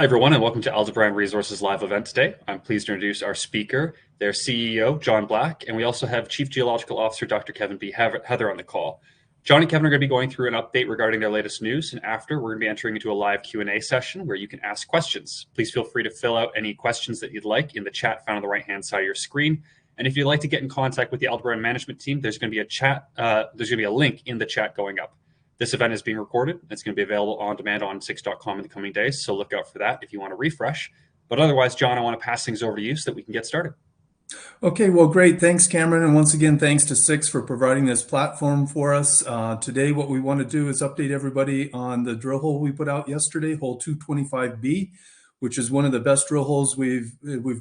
Hi, everyone, and welcome to Aldebaran Resources live event today. I'm pleased to introduce our speaker, their CEO, John Black, and we also have Chief Geological Officer, Dr. Kevin B. Heather on the call. John and Kevin are going to be going through an update regarding their latest news, and after, we're going to be entering into a live Q&A session where you can ask questions. Please feel free to fill out any questions that you'd like in the chat found on the right-hand side of your screen. And if you'd like to get in contact with the Aldebaran management team, there's going to be a link in the chat going up. This event is being recorded. It's going to be available on demand on 6.com in the coming days, so look out for that if you want to refresh. But otherwise, John, I want to pass things over to you so that we can get started. Okay, well, great. Thanks, Cameron. And once again, thanks to CuEq for providing this platform for us. Today, what we want to do is update everybody on the drill hole we put out yesterday, hole 225B, which is one of the best drill holes we've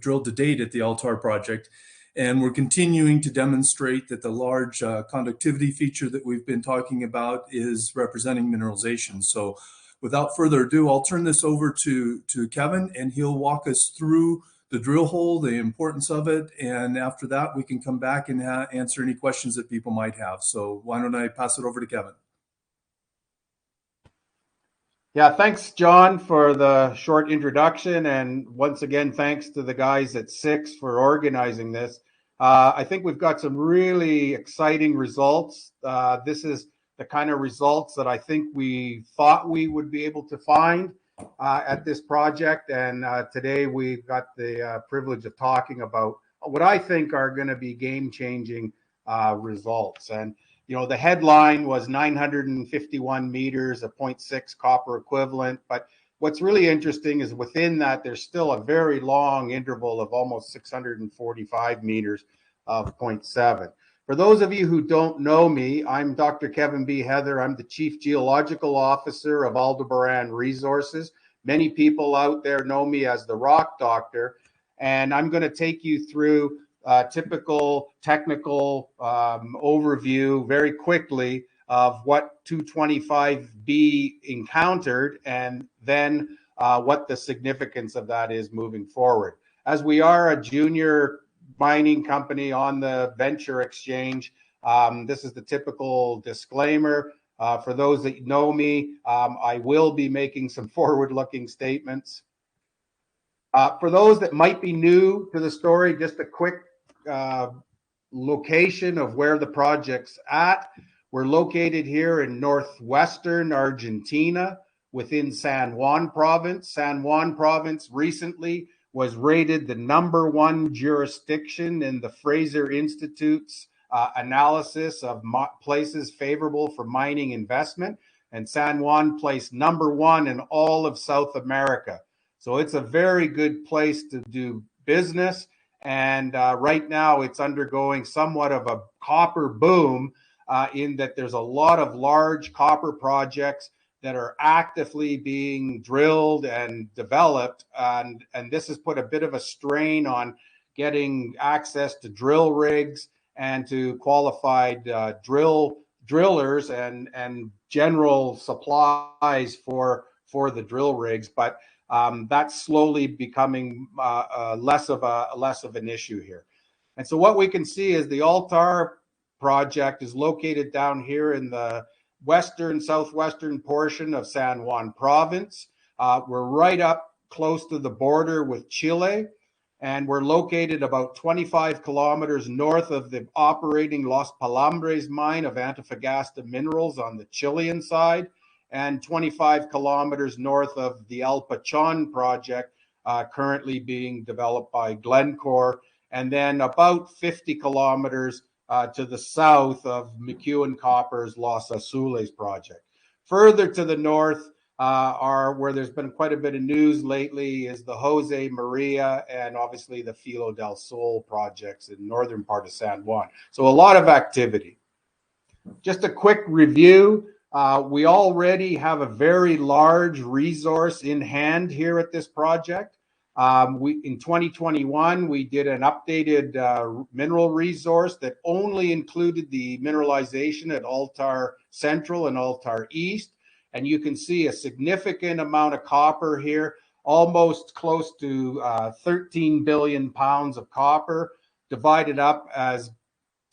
drilled to date at the Altar project. And we're continuing to demonstrate that the large conductivity feature that we've been talking about is representing mineralization. So without further ado, I'll turn this over to Kevin, and he'll walk us through the drill hole, the importance of it. And after that, we can come back and answer any questions that people might have. So why don't I pass it over to Kevin? Yeah, thanks, John, for the short introduction. And once again, thanks to the guys at CuEq for organizing this. I think we've got some really exciting results. This is the kind of results that I think we thought we would be able to find at this project. And today we've got the privilege of talking about what I think are going to be game-changing results. And you know, the headline was 951 meters, a 0.6 copper equivalent. But what's really interesting is within that, there's still a very long interval of almost 645 meters of 0.7. For those of you who don't know me, I'm Dr. Kevin B. Heather. I'm the Chief Geological Officer of Aldebaran Resources. Many people out there know me as the Rock Doctor. And I'm going to take you through typical technical overview very quickly of what 225B encountered, and then what the significance of that is moving forward. As we are a junior mining company on the venture exchange, this is the typical disclaimer. For those that know me, I will be making some forward-looking statements. For those that might be new to the story, just a quick location of where the project's at. We're located here in northwestern Argentina within San Juan province. San Juan province recently was rated the #1 jurisdiction in the Fraser Institute's analysis of places favorable for mining investment. And San Juan placed #1 in all of South America. So it's a very good place to do business. And right now it's undergoing somewhat of a copper boom in that there's a lot of large copper projects that are actively being drilled and developed. And this has put a bit of a strain on getting access to drill rigs and to qualified drillers and general supplies for the drill rigs. But that's slowly becoming less of an issue here. And so what we can see is the Altar project is located down here in the southwestern portion of San Juan province. We're right up close to the border with Chile, and we're located about 25 kilometers north of the operating Los Palambres mine of Antofagasta Minerals on the Chilean side, and 25 kilometers north of the El Pachon project, currently being developed by Glencore, and then about 50 kilometers to the south of McEwen Copper's Los Azules project. Further to the north, where there's been quite a bit of news lately, is the Jose Maria and obviously the Filo del Sol projects in the northern part of San Juan. So a lot of activity. Just a quick review. We already have a very large resource in hand here at this project. In 2021, we did an updated mineral resource that only included the mineralization at Altar Central and Altar East. And you can see a significant amount of copper here, almost close to 13 billion pounds of copper, divided up as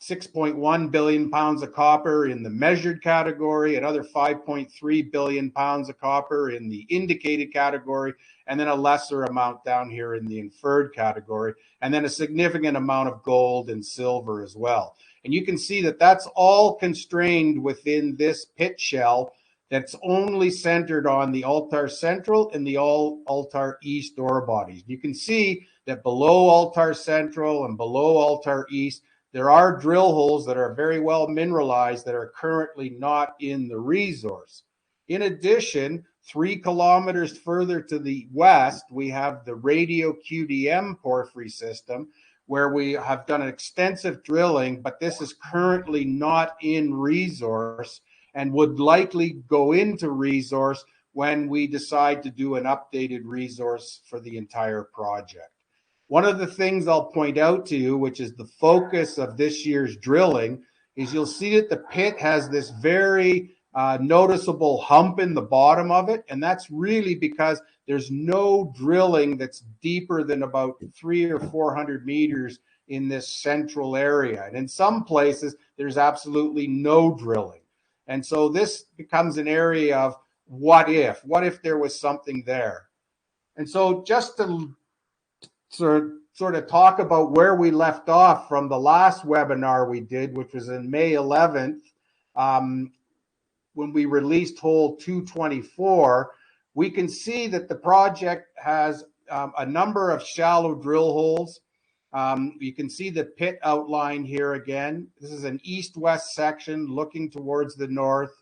6.1 billion pounds of copper in the measured category, another 5.3 billion pounds of copper in the indicated category, and then a lesser amount down here in the inferred category, and then a significant amount of gold and silver as well. And you can see that that's all constrained within this pit shell that's only centered on the Altar Central and the Altar East ore bodies. You can see that below Altar Central and below Altar East, there are drill holes that are very well mineralized that are currently not in the resource. In addition, 3 kilometers further to the west, we have the radio QDM porphyry system, where we have done extensive drilling, but this is currently not in resource and would likely go into resource when we decide to do an updated resource for the entire project. One of the things I'll point out to you, which is the focus of this year's drilling, is you'll see that the pit has this very noticeable hump in the bottom of it. And that's really because there's no drilling that's deeper than about 300 or 400 meters in this central area. And in some places, there's absolutely no drilling. And so this becomes an area of what if there was something there? And so just to sort of talk about where we left off from the last webinar we did, which was in May 11th, when we released hole 224, we can see that the project has a number of shallow drill holes. You can see the pit outline here again. This is an east-west section looking towards the north.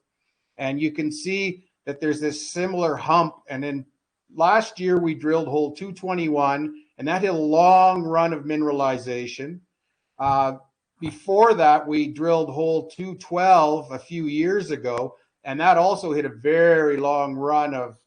And you can see that there's this similar hump. And then last year we drilled hole 221, and that hit a long run of mineralization. Before that, we drilled hole 212 a few years ago, and that also hit a very long run of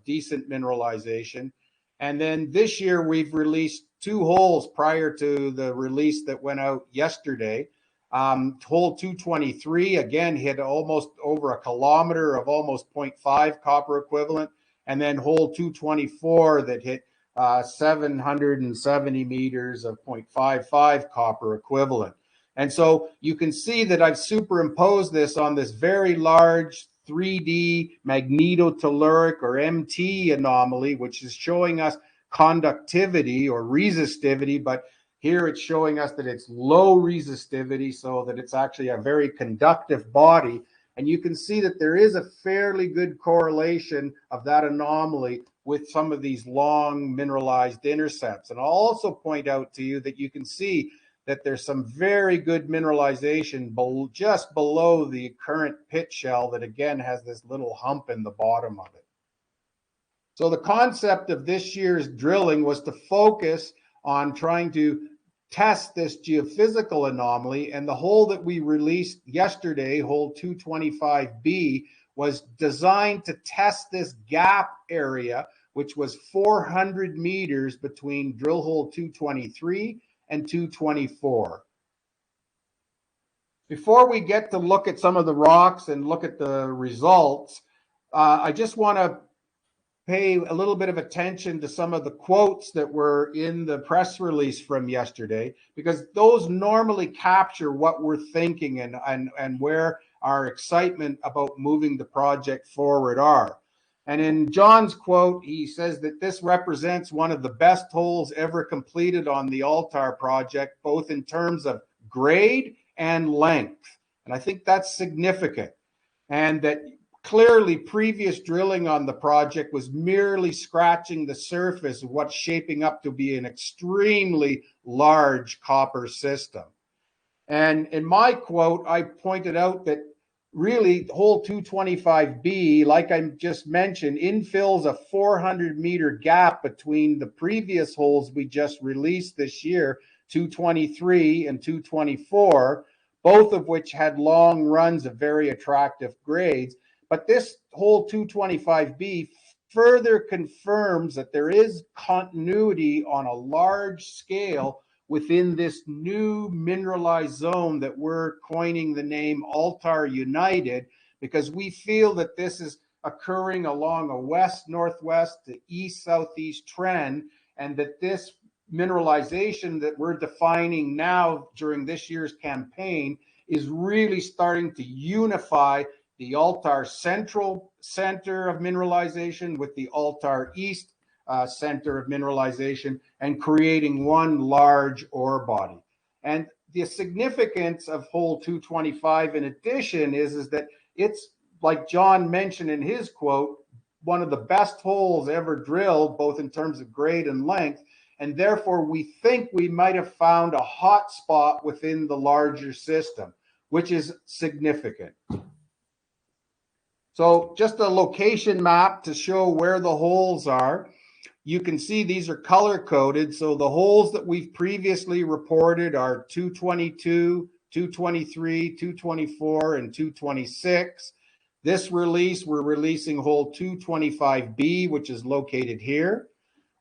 decent mineralization. And then this year, we've released 2 holes prior to the release that went out yesterday. Hole 223, again, hit almost over a kilometer of almost 0.5 copper equivalent. And then hole 224 that hit 770 meters of 0.55 copper equivalent. And so you can see that I've superimposed this on this very large 3D magnetotelluric or MT anomaly, which is showing us conductivity or resistivity, but here it's showing us that it's low resistivity, so that it's actually a very conductive body. And you can see that there is a fairly good correlation of that anomaly with some of these long mineralized intercepts. And I'll also point out to you that you can see that there's some very good mineralization just below the current pit shell that again has this little hump in the bottom of it. So the concept of this year's drilling was to focus on trying to test this geophysical anomaly, and the hole that we released yesterday, hole 225B, was designed to test this gap area, which was 400 meters between drill hole 223 and 224. Before we get to look at some of the rocks and look at the results, I just want to pay a little bit of attention to some of the quotes that were in the press release from yesterday, because those normally capture what we're thinking and where our excitement about moving the project forward are. And in John's quote, he says that this represents one of the best holes ever completed on the Altar project, both in terms of grade and length. And I think that's significant. And that clearly previous drilling on the project was merely scratching the surface of what's shaping up to be an extremely large copper system. And in my quote, I pointed out that really hole 225B, like I just mentioned, infills a 400-meter gap between the previous holes we just released this year, 223 and 224, both of which had long runs of very attractive grades. But this hole 225B further confirms that there is continuity on a large scale within this new mineralized zone that we're coining the name Altar United, because we feel that this is occurring along a west-northwest to east-southeast trend, and that this mineralization that we're defining now during this year's campaign is really starting to unify the Altar Central center of mineralization with the Altar East center of mineralization and creating one large ore body. And the significance of hole 225 in addition is that it's, like John mentioned in his quote, one of the best holes ever drilled, both in terms of grade and length. And therefore, we think we might have found a hot spot within the larger system, which is significant. So just a location map to show where the holes are. You can see these are color coded. So the holes that we've previously reported are 222, 223, 224, and 226. This release, we're releasing hole 225B, which is located here.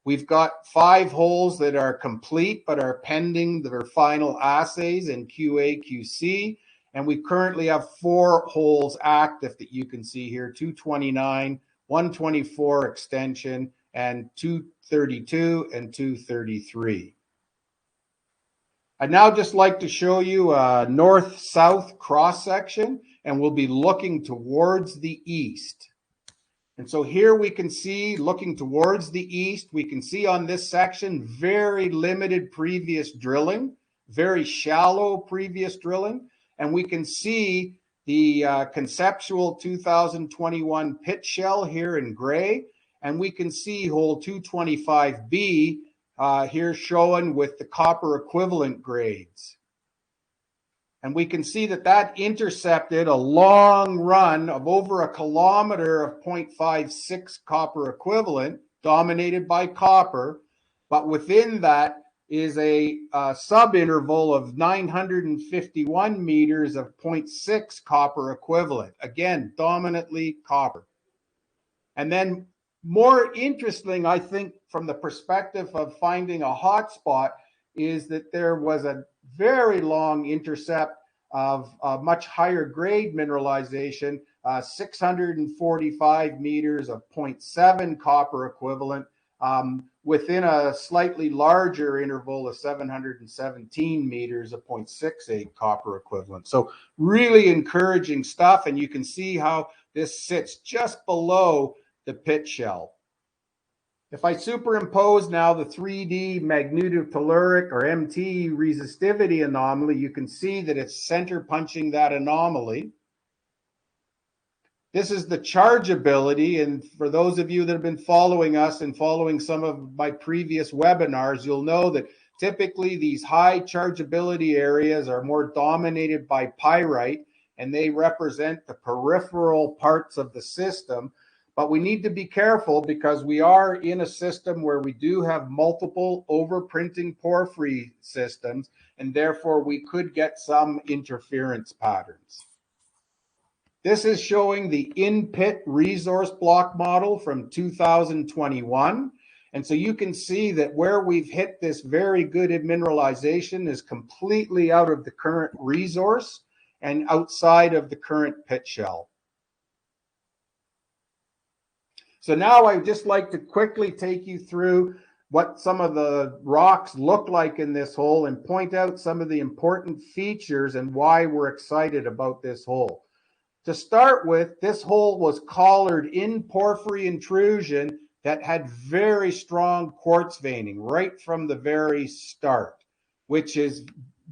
We've got 5 holes that are complete but are pending their final assays in QA/QC. And we currently have 4 holes active that you can see here, 229, 124 extension, and 232 and 233. I'd now just like to show you a north-south cross-section, and we'll be looking towards the east. And so here we can see, looking towards the east, we can see on this section very limited previous drilling, very shallow previous drilling, and we can see the conceptual 2021 pit shell here in gray, and we can see hole 225B here shown with the copper equivalent grades. And we can see that that intercepted a long run of over a kilometer of 0.56 copper equivalent, dominated by copper. But within that is a sub-interval of 951 meters of 0.6 copper equivalent. Again, dominantly copper. And then more interesting, I think, from the perspective of finding a hotspot, is that there was a very long intercept of much higher grade mineralization, 645 meters of 0.7 copper equivalent, within a slightly larger interval of 717 meters of 0.68 copper equivalent. So really encouraging stuff, and you can see how this sits just below the pit shell. If I superimpose now the 3D magnetotelluric or MT resistivity anomaly, you can see that it's center punching that anomaly. This is the chargeability, and for those of you that have been following us and following some of my previous webinars, you'll know that typically these high chargeability areas are more dominated by pyrite, and they represent the peripheral parts of the system. But we need to be careful because we are in a system where we do have multiple overprinting porphyry systems, and therefore we could get some interference patterns. This is showing the in-pit resource block model from 2021. And so you can see that where we've hit this very good mineralization is completely out of the current resource and outside of the current pit shell. So now I'd just like to quickly take you through what some of the rocks look like in this hole and point out some of the important features and why we're excited about this hole. To start with, this hole was collared in porphyry intrusion that had very strong quartz veining right from the very start, which is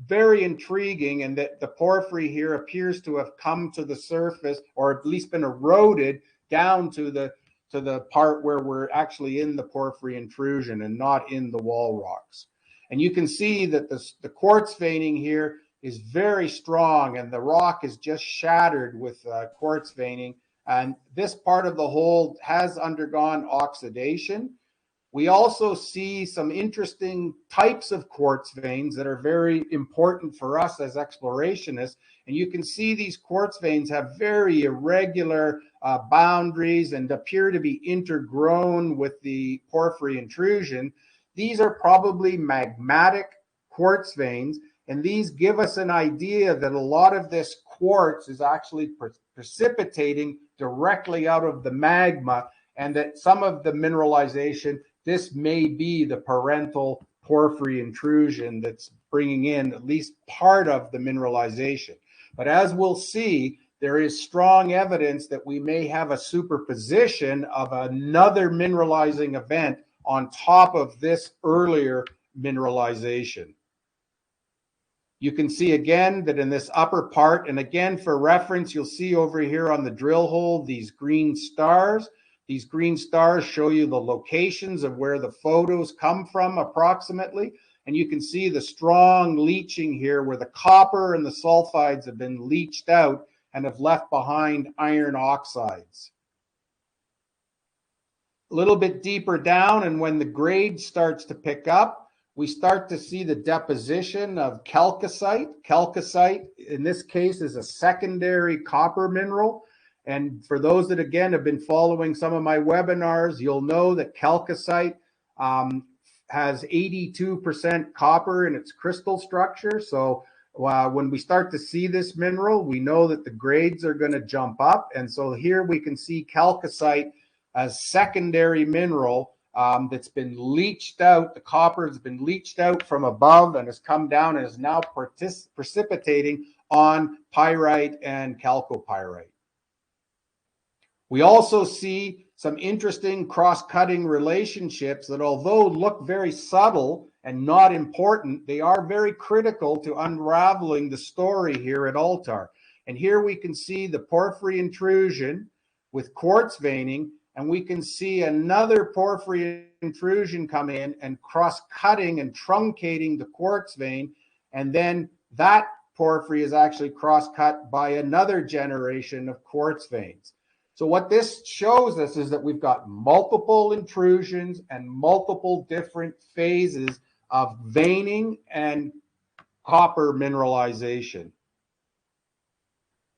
very intriguing, and that the porphyry here appears to have come to the surface, or at least been eroded down to the part where we're actually in the porphyry intrusion and not in the wall rocks. And you can see that the quartz veining here is very strong, and the rock is just shattered with quartz veining. And this part of the hole has undergone oxidation. We also see some interesting types of quartz veins that are very important for us as explorationists. And you can see these quartz veins have very irregular boundaries and appear to be intergrown with the porphyry intrusion. These are probably magmatic quartz veins, and these give us an idea that a lot of this quartz is actually precipitating directly out of the magma, and that some of the mineralization, this may be the parental porphyry intrusion that's bringing in at least part of the mineralization. But as we'll see, there is strong evidence that we may have a superposition of another mineralizing event on top of this earlier mineralization. You can see again that in this upper part, and again for reference, you'll see over here on the drill hole these green stars. These green stars show you the locations of where the photos come from approximately. And you can see the strong leaching here where the copper and the sulfides have been leached out and have left behind iron oxides. A little bit deeper down, and when the grade starts to pick up, we start to see the deposition of chalcocite. Chalcocite, in this case, is a secondary copper mineral. And for those that, again, have been following some of my webinars, you'll know that chalcocite has 82% copper in its crystal structure. So when we start to see this mineral, we know that the grades are going to jump up. And so here we can see chalcocite as secondary mineral that's been leached out. The copper has been leached out from above and has come down and is now precipitating on pyrite and chalcopyrite. We also see some interesting cross-cutting relationships that, although look very subtle and not important, they are very critical to unraveling the story here at Altar. And here we can see the porphyry intrusion with quartz veining, and we can see another porphyry intrusion come in and cross-cutting and truncating the quartz vein, and then that porphyry is actually cross-cut by another generation of quartz veins. So what this shows us is that we've got multiple intrusions and multiple different phases of veining and copper mineralization.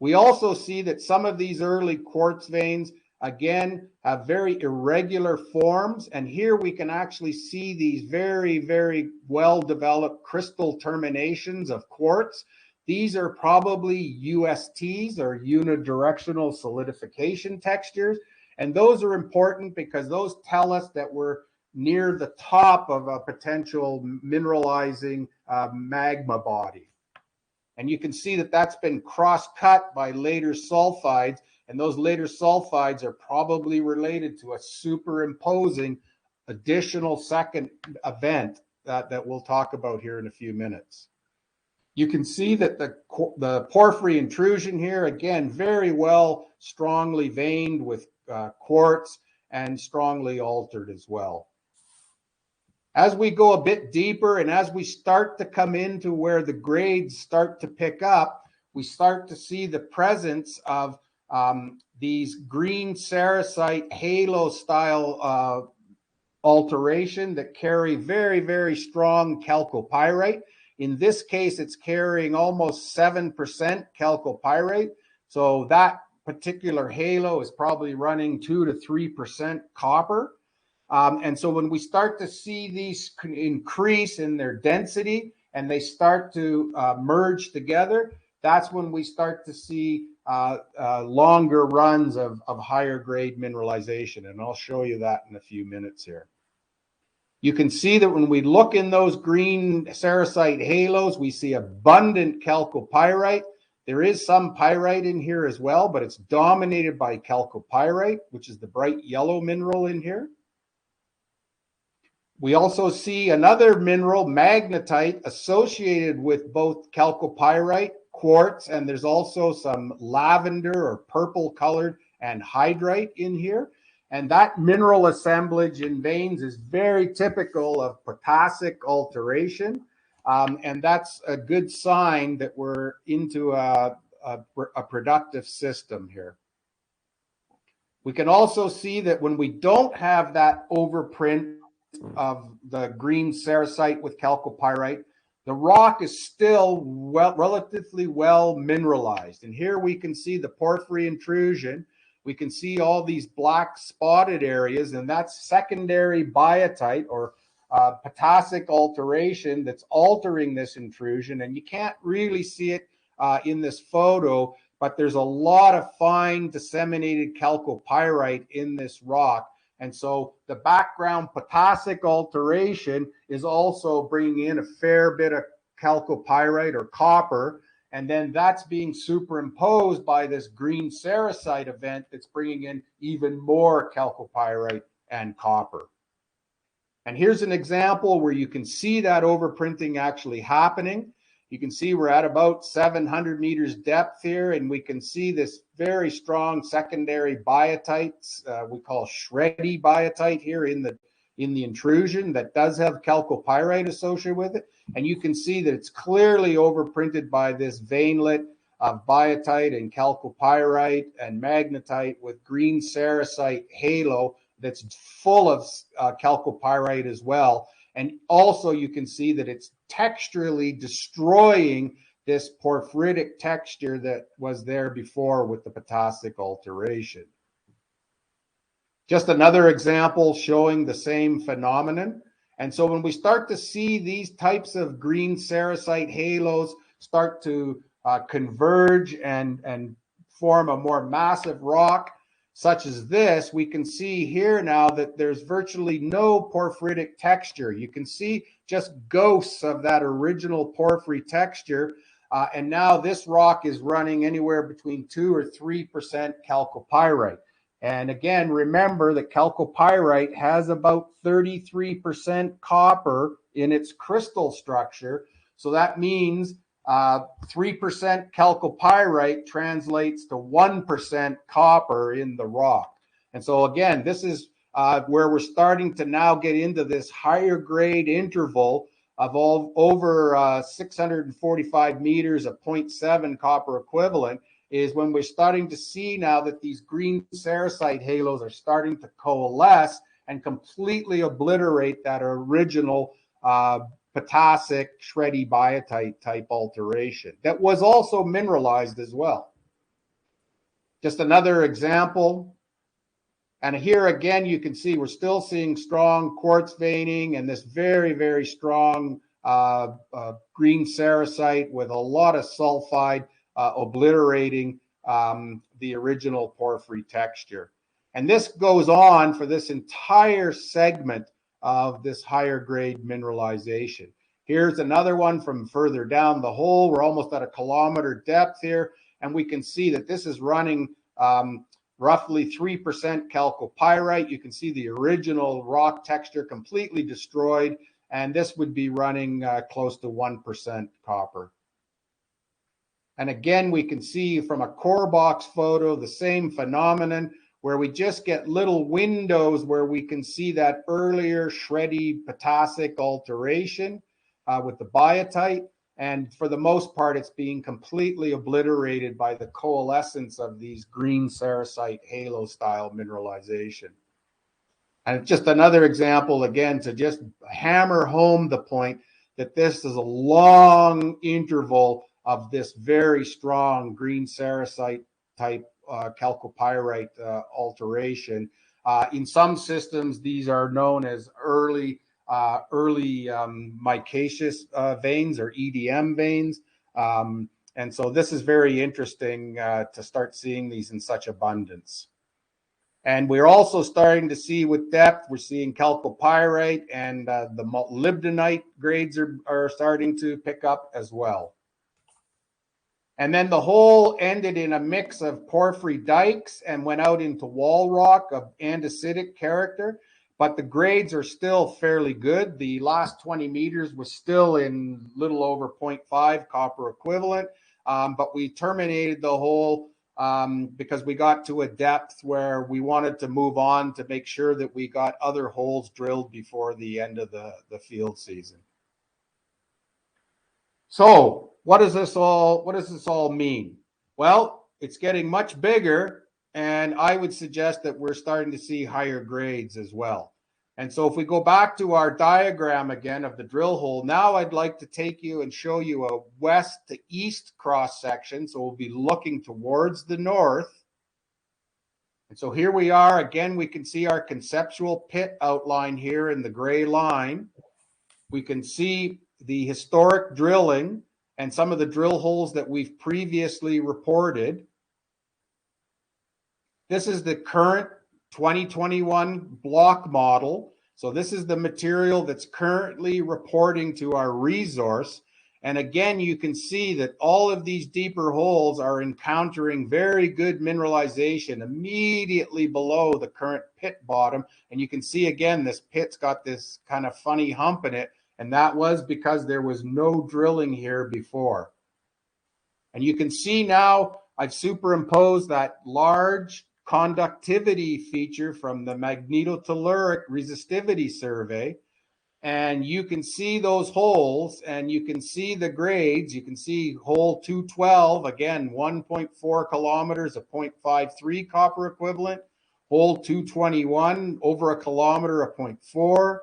We also see that some of these early quartz veins, again, have very irregular forms. And here we can actually see these very, very well-developed crystal terminations of quartz. These are probably USTs, or unidirectional solidification textures. And those are important because those tell us that we're near the top of a potential mineralizing magma body. And you can see that that's been cross-cut by later sulfides, and those later sulfides are probably related to a superimposing additional second event that we'll talk about here in a few minutes. You can see that the porphyry intrusion here, again, very well strongly veined with quartz and strongly altered as well. As we go a bit deeper and as we start to come into where the grades start to pick up, we start to see the presence of these green sericite halo style alteration that carry very, very strong chalcopyrite. In this case, it's carrying almost 7% chalcopyrite. So that particular halo is probably running 2 to 3% copper. And so when we start to see these increase in their density and they start to merge together, that's when we start to see longer runs of higher grade mineralization. And I'll show you that in a few minutes here. You can see that when we look in those green sericite halos, we see abundant chalcopyrite. There is some pyrite in here as well, but it's dominated by chalcopyrite, which is the bright yellow mineral in here. We also see another mineral, magnetite, associated with both chalcopyrite, quartz, and there's also some lavender or purple colored anhydrite in here. And that mineral assemblage in veins is very typical of potassic alteration. And that's a good sign that we're into a productive system here. We can also see that when we don't have that overprint of the green sericite with chalcopyrite, the rock is still relatively well mineralized. And here we can see the porphyry intrusion. We can see all these black spotted areas, and that's secondary biotite or potassic alteration that's altering this intrusion. And you can't really see it in this photo, but there's a lot of fine disseminated chalcopyrite in this rock And so the background potassic alteration is also bringing in a fair bit of chalcopyrite or copper. And then that's being superimposed by this green sericite event that's bringing in even more chalcopyrite and copper. And here's an example where you can see that overprinting actually happening. You can see we're at about 700 meters depth here, and we can see this very strong secondary biotite, we call shreddy biotite here in the intrusion that does have chalcopyrite associated with it. And you can see that it's clearly overprinted by this veinlet of biotite and chalcopyrite and magnetite with green sericite halo that's full of chalcopyrite as well. And also you can see that it's texturally destroying this porphyritic texture that was there before with the potassic alteration. Just another example showing the same phenomenon. And so when we start to see these types of green sericite halos start to converge and form a more massive rock, such as this, we can see here now that there's virtually no porphyritic texture. You can see just ghosts of that original porphyry texture. And now this rock is running anywhere between 2 or 3% chalcopyrite. And again, remember that chalcopyrite has about 33% copper in its crystal structure. So that means 3% chalcopyrite translates to 1% copper in the rock. And so again, this is where we're starting to now get into this higher grade interval of over 645 meters of 0.7 copper equivalent, is when we're starting to see now that these green sericite halos are starting to coalesce and completely obliterate that original potassic shreddy biotite type alteration that was also mineralized as well. Just another example. And here again, you can see we're still seeing strong quartz veining and this very, very strong green sericite with a lot of sulfide obliterating the original porphyry texture. And this goes on for this entire segment of this higher grade mineralization. Here's another one from further down the hole. We're almost at a kilometer depth here, and we can see that this is running roughly 3% chalcopyrite. You can see the original rock texture completely destroyed, and this would be running close to 1% copper. And again, we can see from a core box photo the same phenomenon where we just get little windows where we can see that earlier shreddy potassic alteration with the biotite. And for the most part, it's being completely obliterated by the coalescence of these green sericite halo style mineralization. And just another example, again, to just hammer home the point that this is a long interval of this very strong green sericite type chalcopyrite alteration. In some systems, these are known as early micaceous veins or EDM veins. And so this is very interesting to start seeing these in such abundance. And we're also starting to see with depth, we're seeing chalcopyrite and the molybdenite grades are starting to pick up as well. And then the hole ended in a mix of porphyry dikes and went out into wall rock of andesitic character, but the grades are still fairly good. The last 20 meters was still in little over 0.5 copper equivalent, but we terminated the hole because we got to a depth where we wanted to move on to make sure that we got other holes drilled before the end of the field season. So what does this all mean? Well, it's getting much bigger, and I would suggest that we're starting to see higher grades as well. And so if we go back to our diagram again of the drill hole, now I'd like to take you and show you a west to east cross section. So we'll be looking towards the north. And so here we are. Again, we can see our conceptual pit outline here in the gray line. We can see the historic drilling and some of the drill holes that we've previously reported. This is the current 2021 block model. So this is the material that's currently reporting to our resource. And again, you can see that all of these deeper holes are encountering very good mineralization immediately below the current pit bottom. And you can see again, this pit's got this kind of funny hump in it. And that was because there was no drilling here before. And you can see now I've superimposed that large conductivity feature from the magnetotelluric resistivity survey. And you can see those holes and you can see the grades. You can see hole 212, again, 1.4 kilometers, a 0.53 copper equivalent. Hole 221, over a kilometer, a 0.4.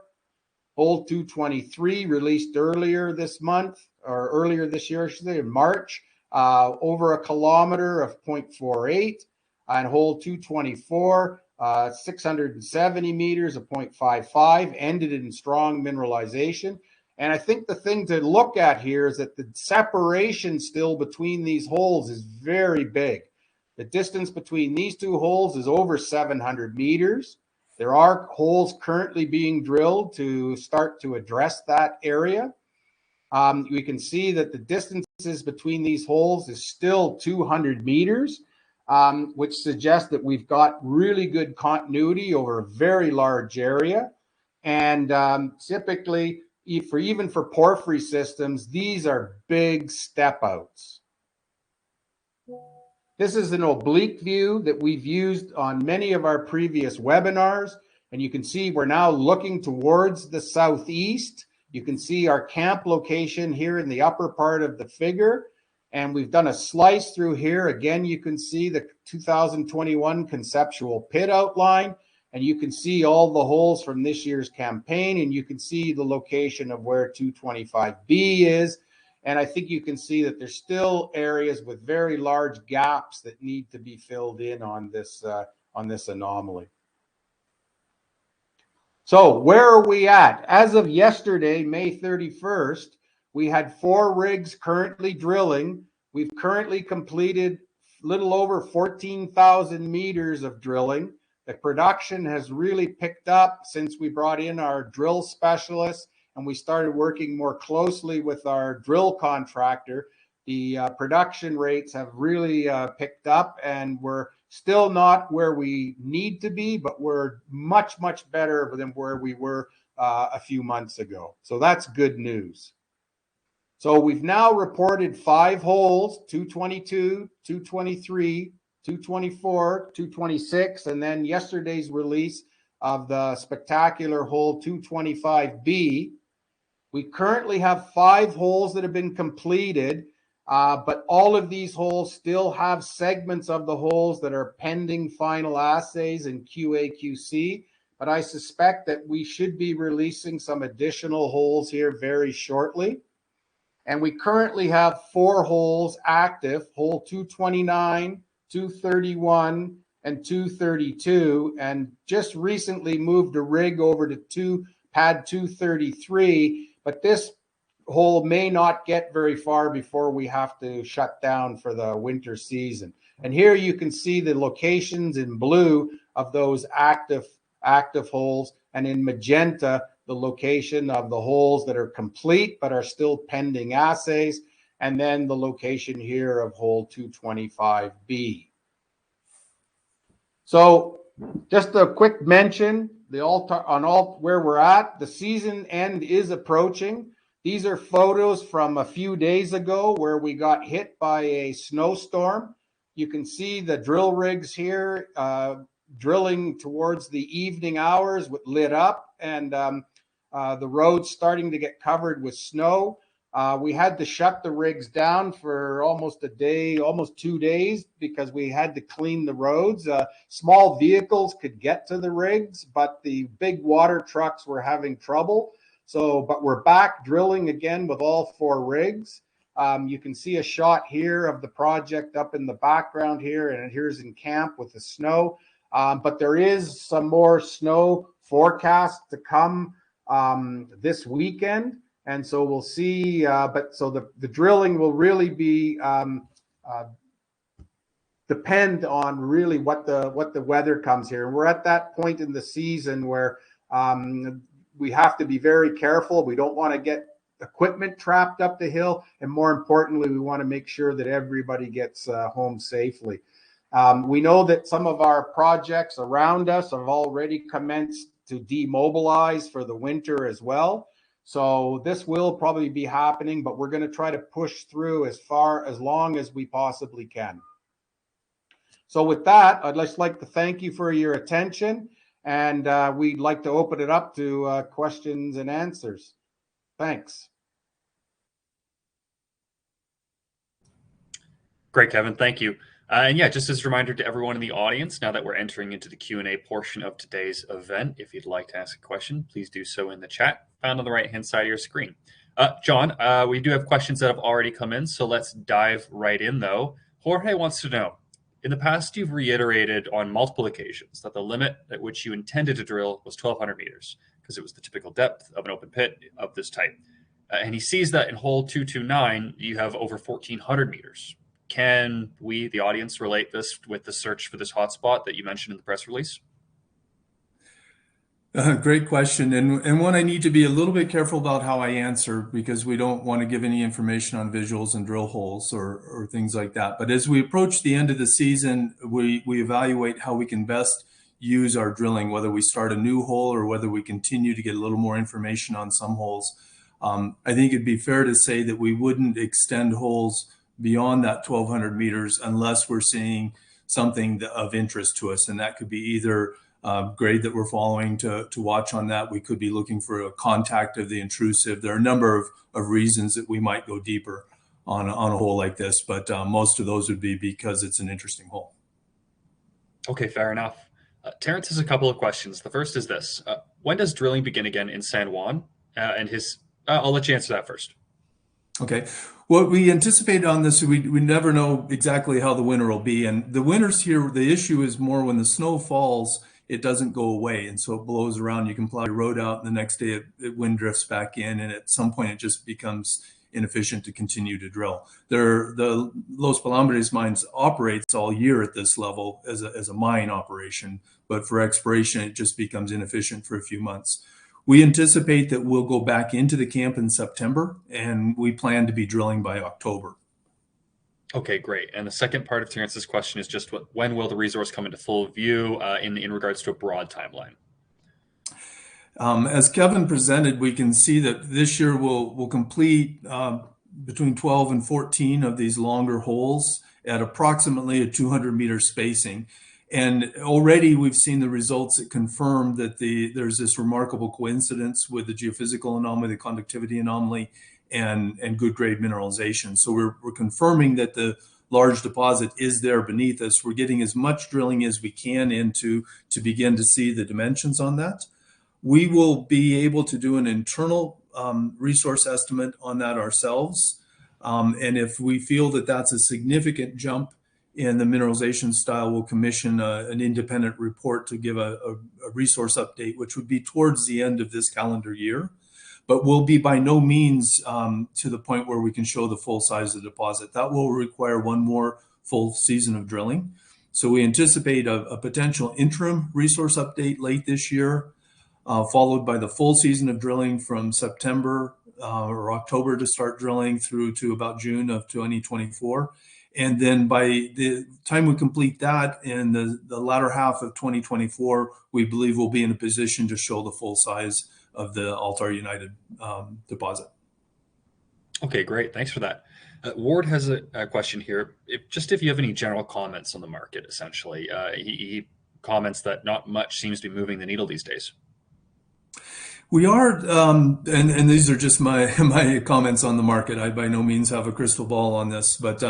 Hole 223, released earlier this month, or earlier this year, I should say, in March, over a kilometer of 0.48. And hole 224, 670 meters, a 0.55, ended in strong mineralization. And I think the thing to look at here is that the separation still between these holes is very big. The distance between these two holes is over 700 meters. There are holes currently being drilled to start to address that area. We can see that the distances between these holes is still 200 meters. Which suggests that we've got really good continuity over a very large area. And typically, even for porphyry systems, these are big step outs. This is an oblique view that we've used on many of our previous webinars. And you can see we're now looking towards the southeast. You can see our camp location here in the upper part of the figure. And we've done a slice through here. Again, you can see the 2021 conceptual pit outline, and you can see all the holes from this year's campaign, and you can see the location of where 225B is. And I think you can see that there's still areas with very large gaps that need to be filled in on this anomaly. So where are we at? As of yesterday, May 31st, we had 4 rigs currently drilling. We've currently completed a little over 14,000 meters of drilling. The production has really picked up since we brought in our drill specialists and we started working more closely with our drill contractor. The production rates have really picked up, and we're still not where we need to be, but we're much, much better than where we were a few months ago. So that's good news. So we've now reported 5 holes, 222, 223, 224, 226, and then yesterday's release of the spectacular hole 225B. We currently have 5 holes that have been completed, but all of these holes still have segments of the holes that are pending final assays in QA/QC. But I suspect that we should be releasing some additional holes here very shortly. And we currently have 4 holes active, hole 229, 231, and 232, and just recently moved a rig over to pad 233, but this hole may not get very far before we have to shut down for the winter season. And here you can see the locations in blue of those active holes, and in magenta, the location of the holes that are complete but are still pending assays, and then the location here of hole 225B. So just a quick mention, where we're at, the season end is approaching. These are photos from a few days ago where we got hit by a snowstorm. You can see the drill rigs here drilling towards the evening hours with lit up, and the roads starting to get covered with snow. We had to shut the rigs down for almost a day, almost 2 days, because we had to clean the roads. Small vehicles could get to the rigs, but the big water trucks were having trouble. But we're back drilling again with all 4 rigs. You can see a shot here of the project up in the background here, and here's in camp with the snow. But there is some more snow forecast to come this weekend. And so we'll see, so the drilling will really be depend on really what the weather comes here. And we're at that point in the season where we have to be very careful. We don't want to get equipment trapped up the hill, and more importantly, we want to make sure that everybody gets home safely. We know that some of our projects around us have already commenced to demobilize for the winter as well. So this will probably be happening, but we're going to try to push through as long as we possibly can. So with that, I'd just like to thank you for your attention, and we'd like to open it up to questions and answers. Thanks. Great, Kevin. Thank you. And yeah, just as a reminder to everyone in the audience, now that we're entering into the Q&A portion of today's event, if you'd like to ask a question, please do so in the chat found on the right-hand side of your screen. John, we do have questions that have already come in, so let's dive right in, though. Jorge wants to know, in the past, you've reiterated on multiple occasions that the limit at which you intended to drill was 1,200 meters, because it was the typical depth of an open pit of this type. And he sees that in hole 229, you have over 1,400 meters. Can we, the audience, relate this with the search for this hotspot that you mentioned in the press release? Great question, and one I need to be a little bit careful about how I answer, because we don't want to give any information on visuals and drill holes or things like that. But as we approach the end of the season, we evaluate how we can best use our drilling, whether we start a new hole or whether we continue to get a little more information on some holes. I think it'd be fair to say that we wouldn't extend holes beyond that 1,200 meters unless we're seeing something of interest to us, and that could be either grade that we're following to watch on that. We could be looking for a contact of the intrusive. There are a number of reasons that we might go deeper on a hole like this, but most of those would be because it's an interesting hole. Okay, fair enough. Terrence has a couple of questions. The first is this. When does drilling begin again in San Juan? I'll let you answer that first. Okay. What we anticipate on this, we never know exactly how the winter will be. And the winters here, the issue is more when the snow falls, it doesn't go away. And so it blows around. You can plow your road out, and the next day it wind drifts back in. And at some point, it just becomes inefficient to continue to drill. The Los Pelambres mines operates all year at this level as a mine operation. But for exploration, it just becomes inefficient for a few months. We anticipate that we'll go back into the camp in September, and we plan to be drilling by October. Okay, great. And the second part of Terrence's question is just when will the resource come into full view in regards to a broad timeline? As Kevin presented, we can see that this year we'll complete between 12 and 14 of these longer holes at approximately a 200-meter spacing. And already we've seen the results that confirm that there's this remarkable coincidence with the geophysical anomaly, the conductivity anomaly, and good grade mineralization. So we're confirming that the large deposit is there beneath us. We're getting as much drilling as we can into to begin to see the dimensions on that. We will be able to do an internal resource estimate on that ourselves. And if we feel that that's a significant jump in the mineralization style, we'll commission an independent report to give a resource update, which would be towards the end of this calendar year. But we'll be by no means to the point where we can show the full size of the deposit. That will require one more full season of drilling. So we anticipate a potential interim resource update late this year, followed by the full season of drilling from September or October to start drilling through to about June of 2024. And then by the time we complete that in the latter half of 2024, we believe we'll be in a position to show the full size of the Altar United deposit. Okay, great. Thanks for that. Ward has a question here. If you have any general comments on the market, essentially. He comments that not much seems to be moving the needle these days. We are, and these are just my comments on the market. I by no means have a crystal ball on this, but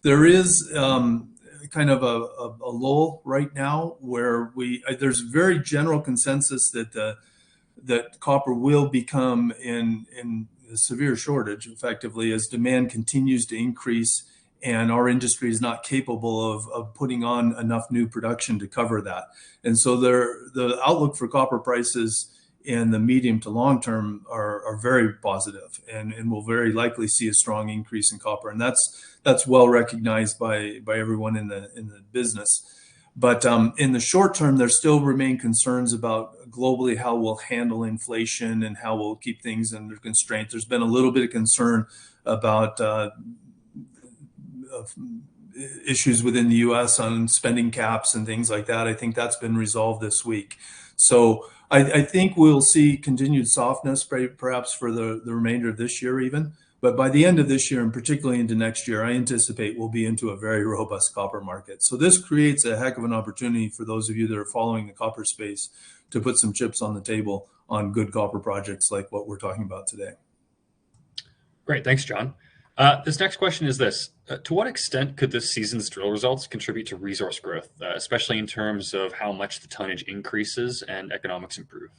there is kind of a lull right now where there's very general consensus that copper will become in a severe shortage, effectively, as demand continues to increase, and our industry is not capable of putting on enough new production to cover that. And so the outlook for copper prices and the medium to long term are very positive, and we'll very likely see a strong increase in copper, and that's well recognized by everyone in the business. But in the short term, there still remain concerns about globally how we'll handle inflation and how we'll keep things under constraint. There's been a little bit of concern about issues within the U.S. on spending caps and things like that. I think that's been resolved this week. So I think we'll see continued softness perhaps for the remainder of this year even. But by the end of this year, and particularly into next year, I anticipate we'll be into a very robust copper market. So this creates a heck of an opportunity for those of you that are following the copper space to put some chips on the table on good copper projects like what we're talking about today. Great, thanks, John. This next question is this. To what extent could this season's drill results contribute to resource growth, especially in terms of how much the tonnage increases and economics improve?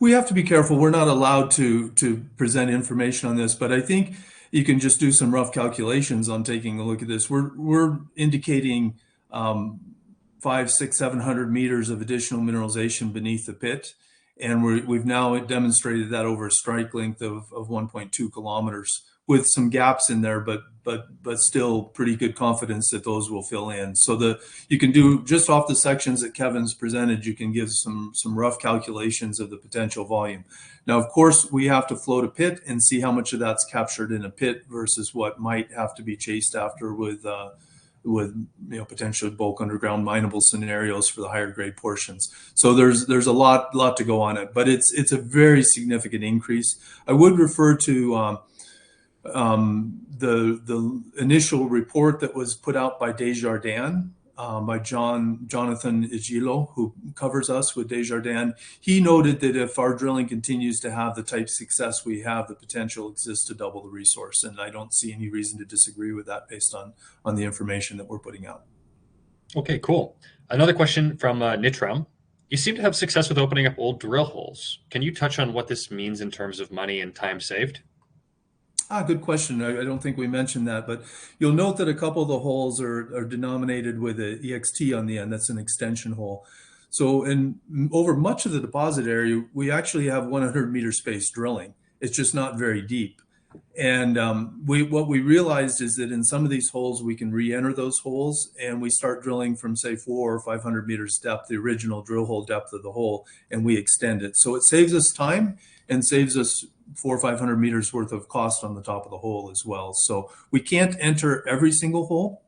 We have to be careful. We're not allowed to present information on this, but I think you can just do some rough calculations on taking a look at this. We're indicating 500, 600, 700 meters of additional mineralization beneath the pit, and we've now demonstrated that over a strike length of 1.2 kilometers, with some gaps in there, but still pretty good confidence that those will fill in. So you can do just off the sections that Kevin's presented, you can give some rough calculations of the potential volume. Now, of course, we have to float a pit and see how much of that's captured in a pit versus what might have to be chased after with potentially bulk underground mineable scenarios for the higher grade portions. So there's a lot to go on it, but it's a very significant increase. I would refer to the initial report that was put out by Desjardins, by Jonathan Igilo, who covers us with Desjardins. He noted that if our drilling continues to have the type of success we have, the potential exists to double the resource. And I don't see any reason to disagree with that based on the information that we're putting out. Okay, cool. Another question from Nitram. You seem to have success with opening up old drill holes. Can you touch on what this means in terms of money and time saved? Good question. I don't think we mentioned that, but you'll note that a couple of the holes are denominated with an EXT on the end. That's an extension hole. So over much of the deposit area, we actually have 100-meter space drilling. It's just not very deep. And what we realized is that in some of these holes, we can re-enter those holes, and we start drilling from, say, 400 or 500 meters depth, the original drill hole depth of the hole, and we extend it. So it saves us time and saves us 400 or 500 meters worth of cost on the top of the hole as well. So we can't enter every single hole,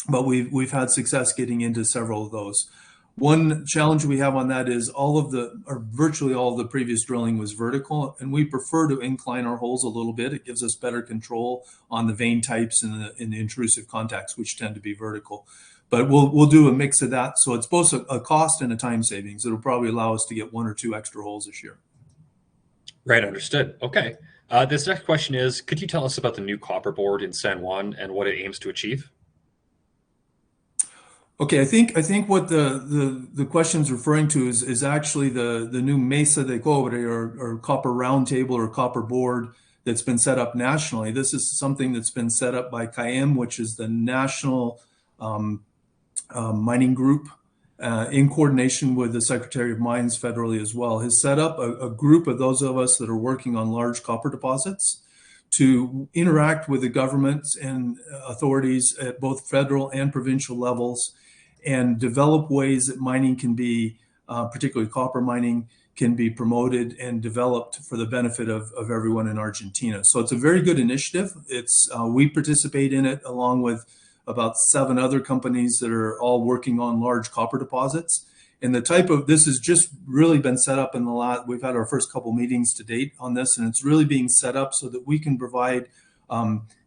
but we've had success getting into several of those. One challenge we have on that is virtually all of the previous drilling was vertical, and we prefer to incline our holes a little bit. It gives us better control on the vein types and the intrusive contacts, which tend to be vertical. But we'll do a mix of that. So it's both a cost and a time savings. It'll probably allow us to get 1 or 2 extra holes this year. Right, understood. Okay. This next question is, could you tell us about the new copper board in San Juan and what it aims to achieve? Okay, I think what the question's referring to is actually the new Mesa de Cobre or copper roundtable or copper board that's been set up nationally. This is something that's been set up by CuEq, which is the national mining group, in coordination with the Secretary of Mines federally as well, has set up a group of those of us that are working on large copper deposits to interact with the governments and authorities at both federal and provincial levels and develop ways that mining can be, particularly copper mining, can be promoted and developed for the benefit of everyone in Argentina. So it's a very good initiative. We participate in it along with about 7 other companies that are all working on large copper deposits. And this has just really been set up we've had our first couple meetings to date on this, and it's really being set up so that we can provide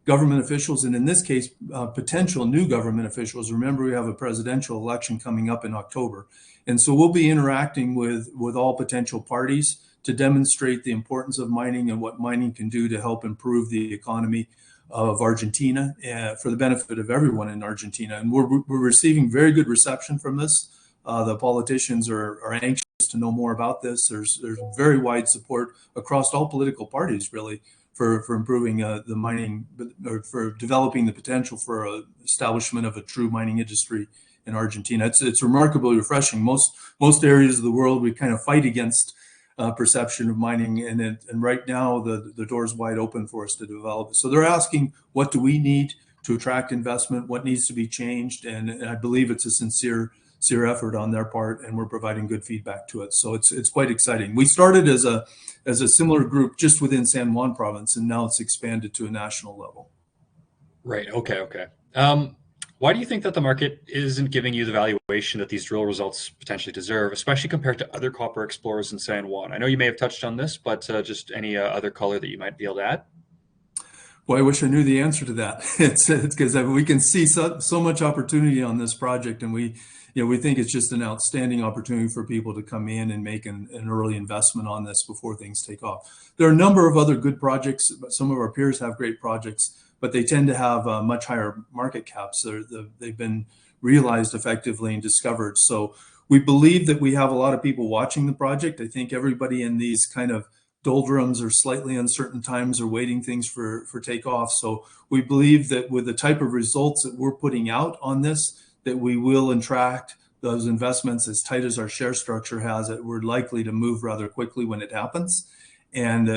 government officials, and in this case, potential new government officials. Remember, we have a presidential election coming up in October. And so we'll be interacting with all potential parties to demonstrate the importance of mining and what mining can do to help improve the economy of Argentina for the benefit of everyone in Argentina. And we're receiving very good reception from this. The politicians are anxious to know more about this. There's very wide support across all political parties, really, for improving the mining, or for developing the potential for establishment of a true mining industry in Argentina. It's remarkably refreshing. Most areas of the world, we kind of fight against perception of mining, and right now the door's wide open for us to develop it. So they're asking, what do we need to attract investment? What needs to be changed? And I believe it's a sincere effort on their part, and we're providing good feedback to it. So it's quite exciting. We started as a similar group just within San Juan province, and now it's expanded to a national level. Right. Okay. Why do you think that the market isn't giving you the valuation that these drill results potentially deserve, especially compared to other copper explorers in San Juan? I know you may have touched on this, but just any other color that you might be able to add? Boy, I wish I knew the answer to that. It's because we can see so much opportunity on this project, and we think it's just an outstanding opportunity for people to come in and make an early investment on this before things take off. There are a number of other good projects. Some of our peers have great projects, but they tend to have much higher market caps. They've been realized effectively and discovered. So we believe that we have a lot of people watching the project. I think everybody in these kind of doldrums or slightly uncertain times are waiting things for takeoff. So we believe that with the type of results that we're putting out on this, that we will attract those investments as tight as our share structure has it. We're likely to move rather quickly when it happens. And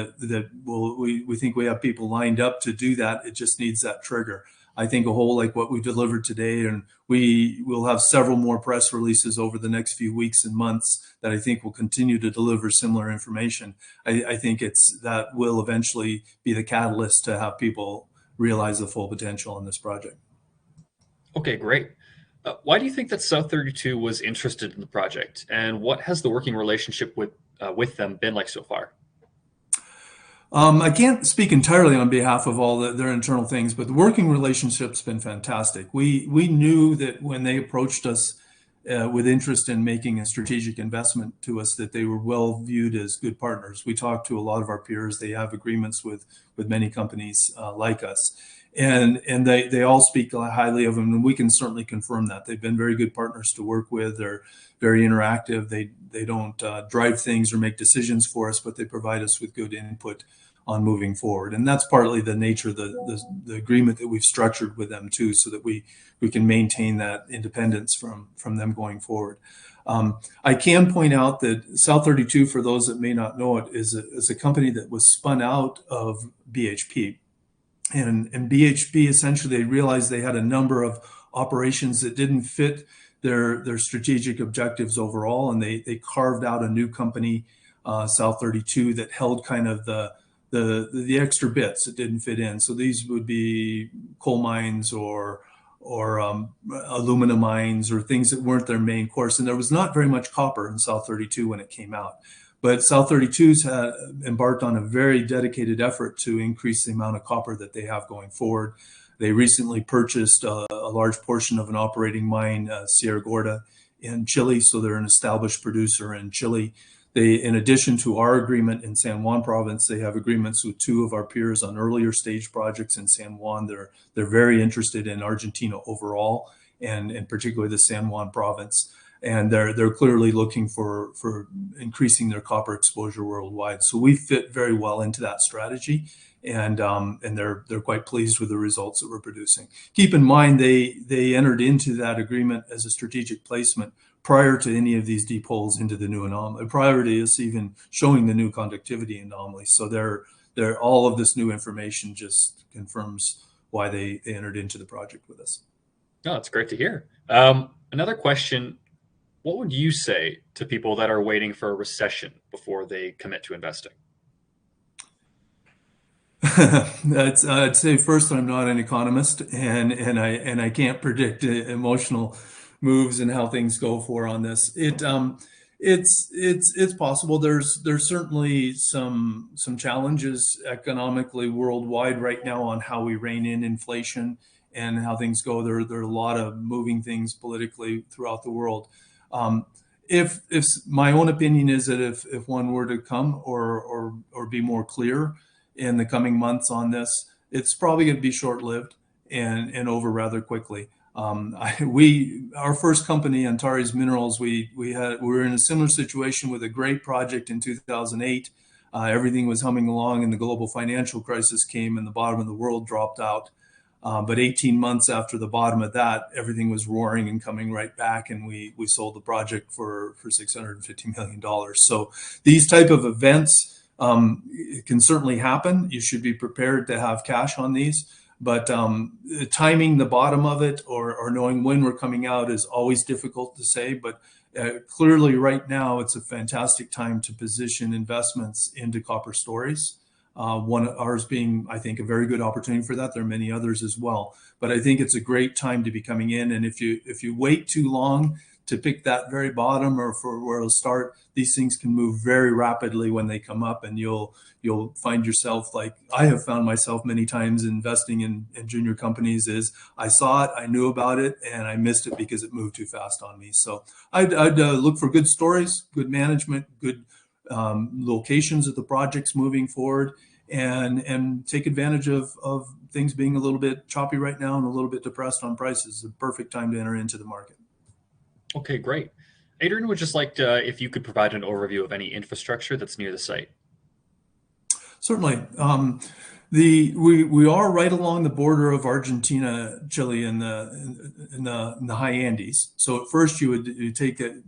we think we have people lined up to do that. It just needs that trigger. I think a whole like what we delivered today, and we will have several more press releases over the next few weeks and months that I think will continue to deliver similar information. I think that will eventually be the catalyst to have people realize the full potential in this project. Okay, great. Why do you think that South 32 was interested in the project, and what has the working relationship with them been like so far? I can't speak entirely on behalf of all their internal things, but the working relationship's been fantastic. We knew that when they approached us with interest in making a strategic investment to us, that they were well viewed as good partners. We talked to a lot of our peers. They have agreements with many companies like us. And they all speak highly of them, and we can certainly confirm that. They've been very good partners to work with. They're very interactive. They don't drive things or make decisions for us, but they provide us with good input on moving forward. And that's partly the nature of the agreement that we've structured with them too, so that we can maintain that independence from them going forward. I can point out that South 32, for those that may not know it, is a company that was spun out of BHP. And BHP, essentially, they realized they had a number of operations that didn't fit their strategic objectives overall, and they carved out a new company, South 32, that held kind of the extra bits that didn't fit in. So these would be coal mines or alumina mines or things that weren't their main course. And there was not very much copper in South 32 when it came out. But South 32's had embarked on a very dedicated effort to increase the amount of copper that they have going forward. They recently purchased a large portion of an operating mine, Sierra Gorda, in Chile. So they're an established producer in Chile. They, in addition to our agreement in San Juan province, they have agreements with two of our peers on earlier stage projects in San Juan. They're very interested in Argentina overall, and particularly the San Juan province. And they're clearly looking for increasing their copper exposure worldwide. So we fit very well into that strategy, and they're quite pleased with the results that we're producing. Keep in mind, they entered into that agreement as a strategic placement prior to any of these deep holes into the new anomaly, prior to us even showing the new conductivity anomaly. So they're all of this new information just confirms why they entered into the project with us. Oh, that's great to hear. Another question. What would you say to people that are waiting for a recession before they commit to investing? I'd say first, I'm not an economist, and I can't predict emotional moves and how things go on this. It's possible. There's certainly some challenges economically worldwide right now on how we rein in inflation and how things go. There are a lot of moving things politically throughout the world. If my own opinion is that if one were to come or be more clear in the coming months on this, it's probably going to be short-lived and over rather quickly. Our first company, Antares Minerals, we were in a similar situation with a great project in 2008. Everything was humming along, and the global financial crisis came, and the bottom of the world dropped out. But 18 months after the bottom of that, everything was roaring and coming right back, and we sold the project for $650 million. So these type of events it can certainly happen. You should be prepared to have cash on these. But timing the bottom of it or knowing when we're coming out is always difficult to say. But clearly right now, it's a fantastic time to position investments into copper stories. One of ours being, I think, a very good opportunity for that. There are many others as well. But I think it's a great time to be coming in. And if you wait too long to pick that very bottom or for where it'll start, these things can move very rapidly when they come up, and you'll find yourself, like I have found myself many times investing in junior companies, is I saw it, I knew about it, and I missed it because it moved too fast on me. So I'd look for good stories, good management, good locations of the projects moving forward, and take advantage of things being a little bit choppy right now and a little bit depressed on prices. The perfect time to enter into the market. Okay, great. Adrian would just like to, if you could provide an overview of any infrastructure that's near the site. Certainly. We are right along the border of Argentina, Chile, in the high Andes. So at first you take a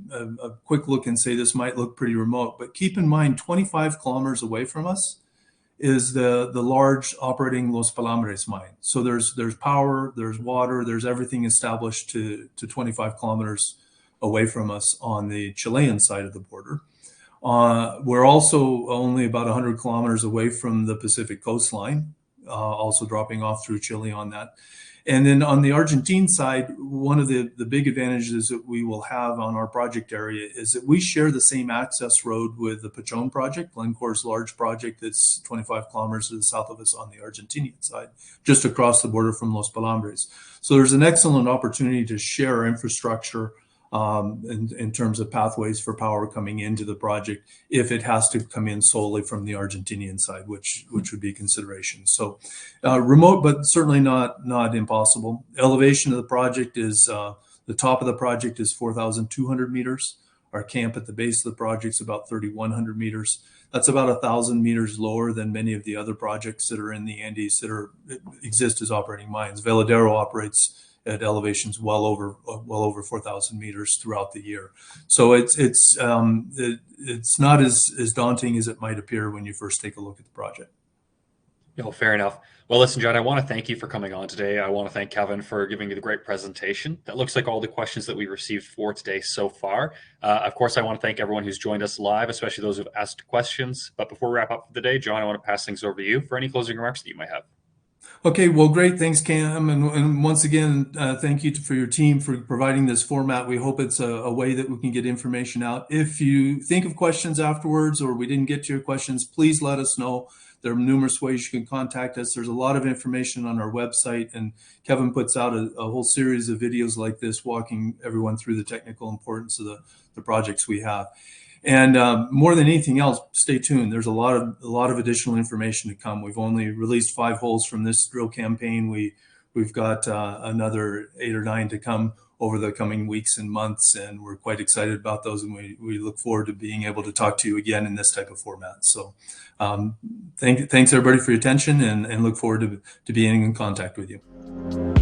quick look and say this might look pretty remote, but keep in mind 25 kilometers away from us is the large operating Los Pelambres mine. So there's power, there's water, there's everything established to 25 kilometers away from us on the Chilean side of the border. We're also only about 100 kilometers away from the Pacific coastline, also dropping off through Chile on that. And then on the Argentine side, one of the big advantages that we will have on our project area is that we share the same access road with the Pachón project, Glencore's large project that's 25 kilometers to the south of us on the Argentinian side, just across the border from Los Pelambres. So there's an excellent opportunity to share infrastructure in terms of pathways for power coming into the project, if it has to come in solely from the Argentinian side, which would be consideration. So remote, but certainly not impossible. Elevation of the project is, the top of the project is 4,200 meters. Our camp at the base of the project is about 3,100 meters. That's about 1,000 meters lower than many of the other projects that are in the Andes that exist as operating mines. Veladero operates at elevations well over 4,000 meters throughout the year. So it's not as daunting as it might appear when you first take a look at the project. No, fair enough. Well, listen, John, I want to thank you for coming on today. I want to thank Kevin for giving you the great presentation. That looks like all the questions that we received for today so far. Of course, I want to thank everyone who's joined us live, especially those who've asked questions. But before we wrap up for the day, John, I want to pass things over to you for any closing remarks that you might have. Okay, well, great. Thanks, Cam. And once again, thank you for your team for providing this format. We hope it's a way that we can get information out. If you think of questions afterwards or we didn't get to your questions, please let us know. There are numerous ways you can contact us. There's a lot of information on our website, and Kevin puts out a whole series of videos like this, walking everyone through the technical importance of the projects we have. And more than anything else, stay tuned. There's a lot of additional information to come. We've only released 5 holes from this drill campaign. We've got another 8 or 9 to come over the coming weeks and months, and we're quite excited about those. And we look forward to being able to talk to you again in this type of format. So thanks everybody for your attention, and look forward to being in contact with you.